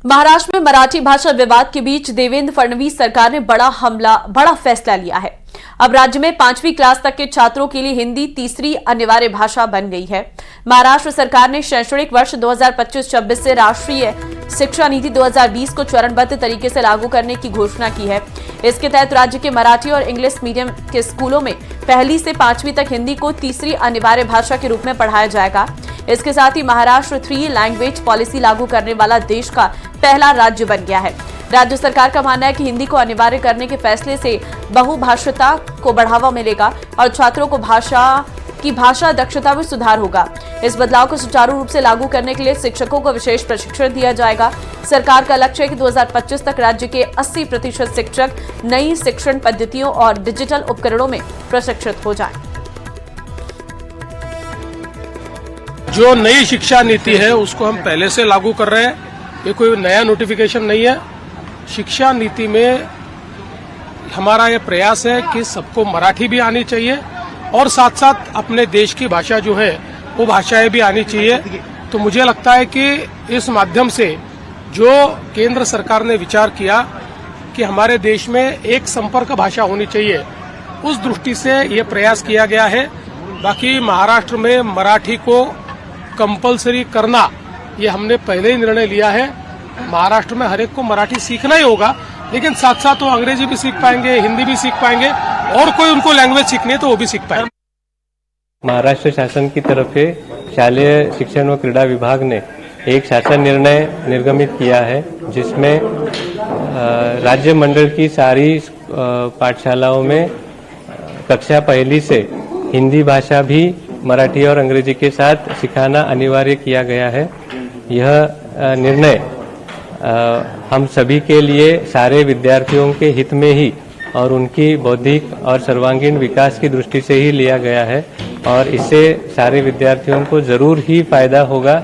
महाराष्ट्र में मराठी भाषा विवाद के बीच देवेंद्र फडणवीस सरकार ने बड़ा फैसला लिया है। अब राज्य में 5वीं क्लास तक के छात्रों के लिए हिंदी तीसरी अनिवार्य भाषा बन गई है। महाराष्ट्र सरकार ने शैक्षणिक वर्ष 2025-26 से राष्ट्रीय शिक्षा नीति 2020 को चरणबद्ध तरीके से लागू करने की घोषणा की है। इसके तहत राज्य के मराठी और इंग्लिश मीडियम के स्कूलों में 1ली से 5वीं तक हिंदी को तीसरी अनिवार्य भाषा के रूप में पढ़ाया जाएगा। इसके साथ ही महाराष्ट्र 3 लैंग्वेज पॉलिसी लागू करने वाला देश का पहला राज्य बन गया है। राज्य सरकार का मानना है कि हिंदी को अनिवार्य करने के फैसले से बहुभाषिता को बढ़ावा मिलेगा और छात्रों को भाषा दक्षता में सुधार होगा। इस बदलाव को सुचारू रूप से लागू करने के लिए शिक्षकों को विशेष प्रशिक्षण दिया जाएगा। सरकार का लक्ष्य है कि 2025 तक राज्य के 80% शिक्षक नई शिक्षण पद्धतियों और डिजिटल उपकरणों में प्रशिक्षित हो जाएं। जो नई शिक्षा नीति है उसको हम पहले से लागू कर रहे हैं। ये कोई नया नोटिफिकेशन नहीं है। शिक्षा नीति में हमारा ये प्रयास है कि सबको मराठी भी आनी चाहिए और साथ साथ अपने देश की भाषा जो है वो भाषाएं भी आनी चाहिए। तो मुझे लगता है कि इस माध्यम से जो केंद्र सरकार ने विचार किया कि हमारे देश में एक संपर्क भाषा होनी चाहिए, उस दृष्टि से ये प्रयास किया गया है। बाकी महाराष्ट्र में मराठी को कंपलसरी करना ये हमने पहले ही निर्णय लिया है। महाराष्ट्र में हर एक को मराठी सीखना ही होगा, लेकिन साथ साथ वो अंग्रेजी भी सीख पाएंगे, हिंदी भी सीख पाएंगे और कोई उनको लैंग्वेज सीखनी है तो वो भी सीख पाएंगे। महाराष्ट्र शासन की तरफ से शालेय शिक्षण व क्रीड़ा विभाग ने एक शासन निर्णय निर्गमित किया है, जिसमें राज्य मंडल की सारी पाठशालाओं में कक्षा 1 से हिंदी भाषा भी मराठी और अंग्रेजी के साथ सिखाना अनिवार्य किया गया है। यह निर्णय हम सभी के लिए, सारे विद्यार्थियों के हित में ही और उनकी बौद्धिक और सर्वांगीण विकास की दृष्टि से ही लिया गया है और इससे सारे विद्यार्थियों को जरूर ही फायदा होगा।